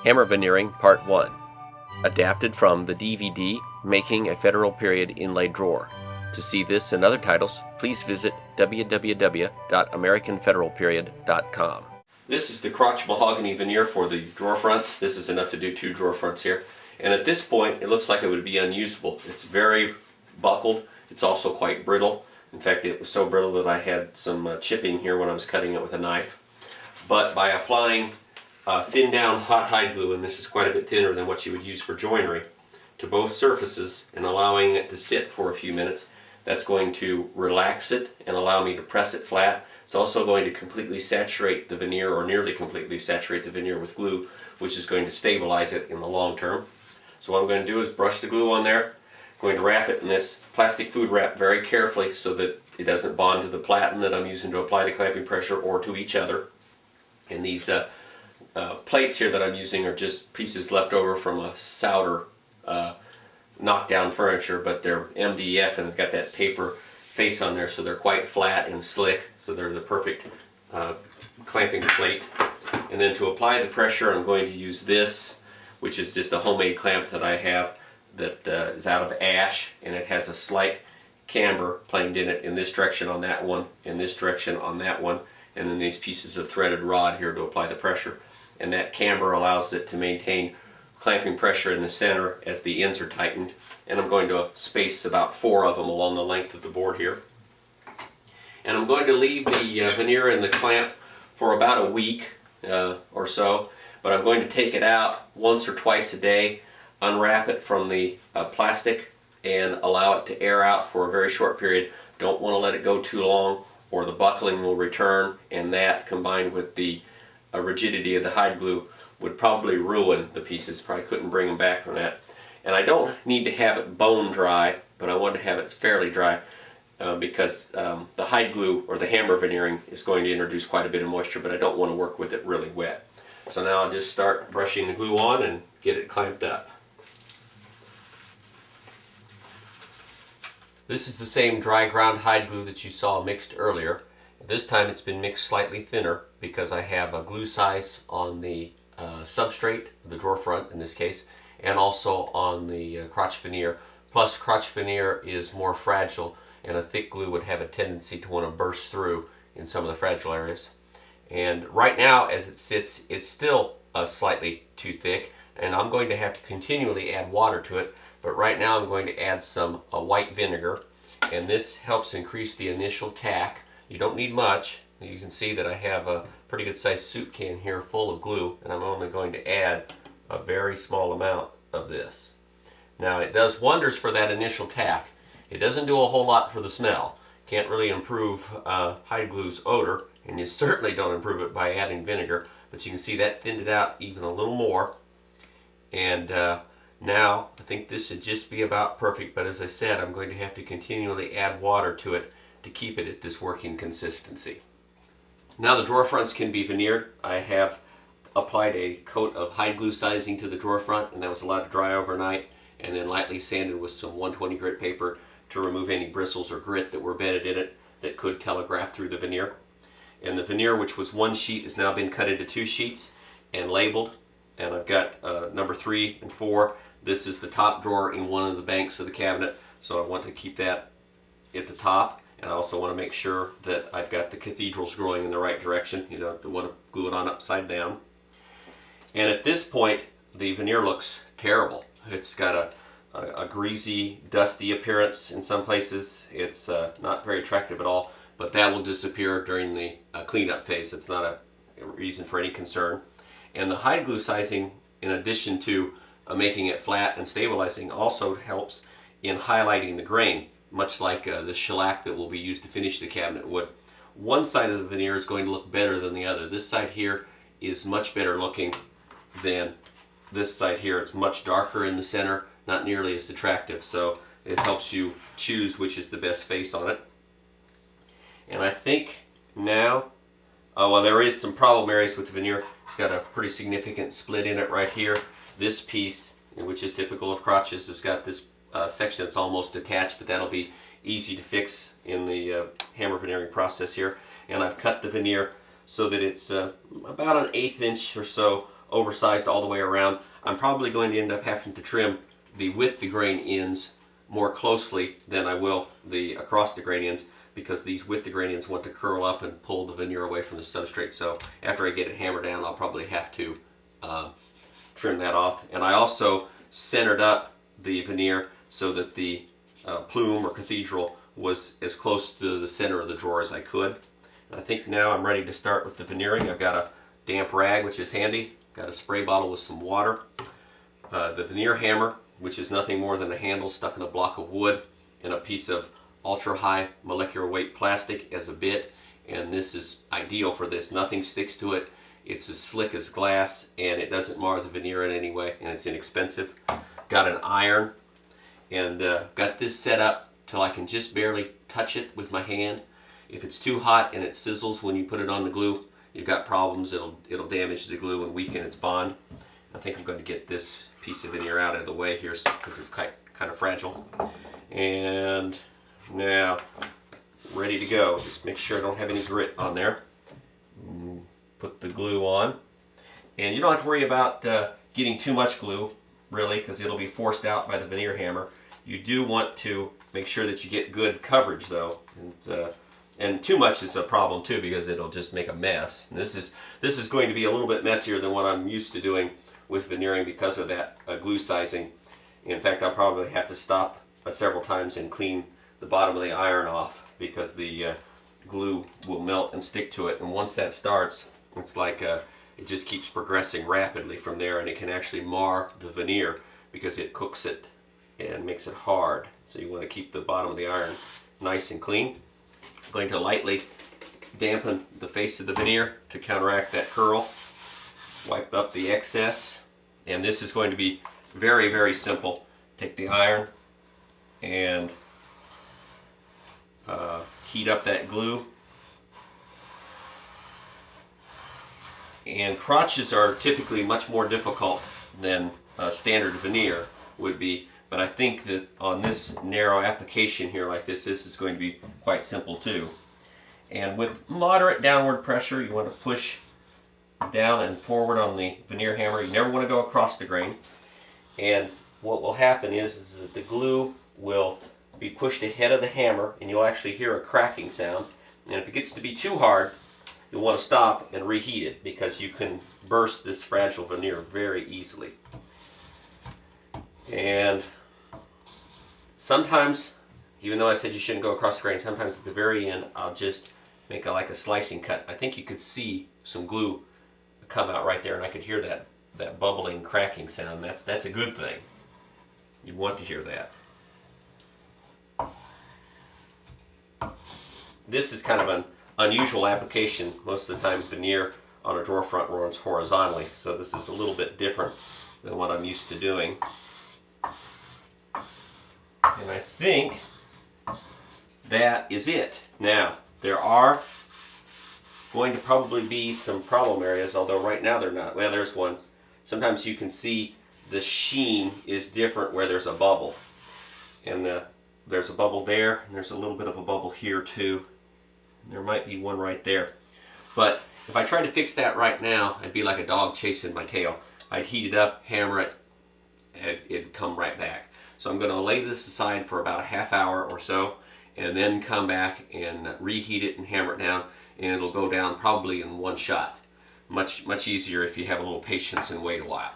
Hammer Veneering Part 1, adapted from the DVD Making a Federal Period Inlaid Drawer. To see this and other titles, please visit www.americanfederalperiod.com. This is the crotch mahogany veneer for the drawer fronts. This is enough to do 2 drawer fronts here. And at this point, it looks like it would be unusable. It's very buckled. It's also quite brittle. In fact, it was so brittle that I had some chipping here when I was cutting it with a knife. But by applying thin down hot hide glue, and this is quite a bit thinner than what you would use for joinery, to both surfaces and allowing it to sit for a few minutes, that's going to relax it and allow me to press it flat. It's also going to completely saturate the veneer, or nearly completely saturate the veneer with glue, which is going to stabilize it in the long term. So what I'm going to do is brush the glue on there. I'm going to wrap it in this plastic food wrap very carefully so that it doesn't bond to the platen that I'm using to apply the clamping pressure or to each other. And these plates here that I'm using are just pieces left over from a solder knockdown furniture, but they're MDF and they've got that paper face on there, so they're quite flat and slick, so they're the perfect clamping plate. And then to apply the pressure, I'm going to use this, which is just a homemade clamp that I have that is out of ash, and it has a slight camber planed in it in this direction on that one, in this direction on that one, and then these pieces of threaded rod here to apply the pressure. And that camber allows it to maintain clamping pressure in the center as the ends are tightened. And I'm going to space about 4 of them along the length of the board here. And I'm going to leave the veneer in the clamp for about a week or so, but I'm going to take it out once or twice a day, unwrap it from the plastic, and allow it to air out for a very short period. Don't want to let it go too long, or the buckling will return, and that combined with the rigidity of the hide glue would probably ruin the pieces. Probably couldn't bring them back from that. And I don't need to have it bone dry, but I want to have it fairly dry because the hide glue or the hammer veneering is going to introduce quite a bit of moisture, but I don't want to work with it really wet. So now I'll just start brushing the glue on and get it clamped up. This is the same dry ground hide glue that you saw mixed earlier. This time it's been mixed slightly thinner because I have a glue size on the substrate, the drawer front in this case, and also on the crotch veneer. Plus, crotch veneer is more fragile, and a thick glue would have a tendency to want to burst through in some of the fragile areas. And right now, as it sits, it's still slightly too thick, and I'm going to have to continually add water to it. But right now I'm going to add some white vinegar, and this helps increase the initial tack. You don't need much. You can see that I have a pretty good sized soup can here full of glue, and I'm only going to add a very small amount of this. Now, it does wonders for that initial tack. It doesn't do a whole lot for the smell. Can't really improve hide glue's odor, and you certainly don't improve it by adding vinegar, but you can see that thinned it out even a little more. And now I think this should just be about perfect, but as I said, I'm going to have to continually add water to it to keep it at this working consistency. Now the drawer fronts can be veneered. I have applied a coat of hide glue sizing to the drawer front, and that was allowed to dry overnight, and then lightly sanded with some 120 grit paper to remove any bristles or grit that were bedded in it that could telegraph through the veneer. And the veneer, which was 1 sheet, has now been cut into 2 sheets and labeled, and I've got number 3 and 4. This is the top drawer in one of the banks of the cabinet, so I want to keep that at the top. And I also want to make sure that I've got the cathedrals growing in the right direction. You don't want to glue it on upside down. And at this point, the veneer looks terrible. It's got a greasy, dusty appearance in some places. It's not very attractive at all, but that will disappear during the cleanup phase. It's not a reason for any concern. And the hide glue sizing, in addition to making it flat and stabilizing, also helps in highlighting the grain, much like the shellac that will be used to finish the cabinet would. One side of the veneer is going to look better than the other. This side here is much better looking than this side here. It's much darker in the center, not nearly as attractive, so it helps you choose which is the best face on it. And I think now, well, there is some problem areas with the veneer. It's got a pretty significant split in it right here. This piece, which is typical of crotches, has got this section that's almost detached, but that'll be easy to fix in the hammer veneering process here. And I've cut the veneer so that it's about an 1/8 inch or so oversized all the way around. I'm probably going to end up having to trim the with the grain ends more closely than I will the across the grain ends, because these with the grain ends want to curl up and pull the veneer away from the substrate. So after I get it hammered down, I'll probably have to trim that off. And I also centered up the veneer so that the plume or cathedral was as close to the center of the drawer as I could. And I think now I'm ready to start with the veneering. I've got a damp rag, which is handy. Got a spray bottle with some water. The veneer hammer, which is nothing more than a handle stuck in a block of wood and a piece of ultra-high molecular weight plastic as a bit. And this is ideal for this. Nothing sticks to it. It's as slick as glass, and it doesn't mar the veneer in any way, and it's inexpensive. Got an iron, and got this set up till I can just barely touch it with my hand. If it's too hot and it sizzles when you put it on the glue, you've got problems. It'll damage the glue and weaken its bond. I think I'm going to get this piece of veneer out of the way here because it's kind of fragile. And now, ready to go. Just make sure I don't have any grit on there. Put the glue on. And you don't have to worry about getting too much glue, really, because it'll be forced out by the veneer hammer. You do want to make sure that you get good coverage, though. And too much is a problem, too, because it'll just make a mess. And this is going to be a little bit messier than what I'm used to doing with veneering because of that glue sizing. In fact, I'll probably have to stop several times and clean the bottom of the iron off, because the glue will melt and stick to it. And once that starts, it's like it just keeps progressing rapidly from there, and it can actually mar the veneer because it cooks it and makes it hard. So you want to keep the bottom of the iron nice and clean. I'm going to lightly dampen the face of the veneer to counteract that curl. Wipe up the excess, and this is going to be very, very simple. Take the iron and heat up that glue. And crotches are typically much more difficult than standard veneer would be, but I think that on this narrow application here like this is going to be quite simple too. And with moderate downward pressure, you want to push down and forward on the veneer hammer. You never want to go across the grain. And what will happen is that the glue will be pushed ahead of the hammer, and you'll actually hear a cracking sound. And if it gets to be too hard, you'll want to stop and reheat it, because you can burst this fragile veneer very easily. And sometimes, even though I said you shouldn't go across the grain, sometimes at the very end I'll just make like a slicing cut. I think you could see some glue come out right there, and I could hear that bubbling, cracking sound. That's a good thing. You want to hear that. This is kind of an unusual application. Most of the time veneer on a drawer front runs horizontally, so this is a little bit different than what I'm used to doing. And I think that is it. Now, there are going to probably be some problem areas, although right now they're not. Well, there's one. Sometimes you can see the sheen is different where there's a bubble. And there's a bubble there, and there's a little bit of a bubble here too. There might be one right there. But if I tried to fix that right now, I'd be like a dog chasing my tail. I'd heat it up, hammer it, and it'd come right back. So I'm going to lay this aside for about a half hour or so, and then come back and reheat it and hammer it down, and it'll go down probably in one shot. Much easier if you have a little patience and wait a while.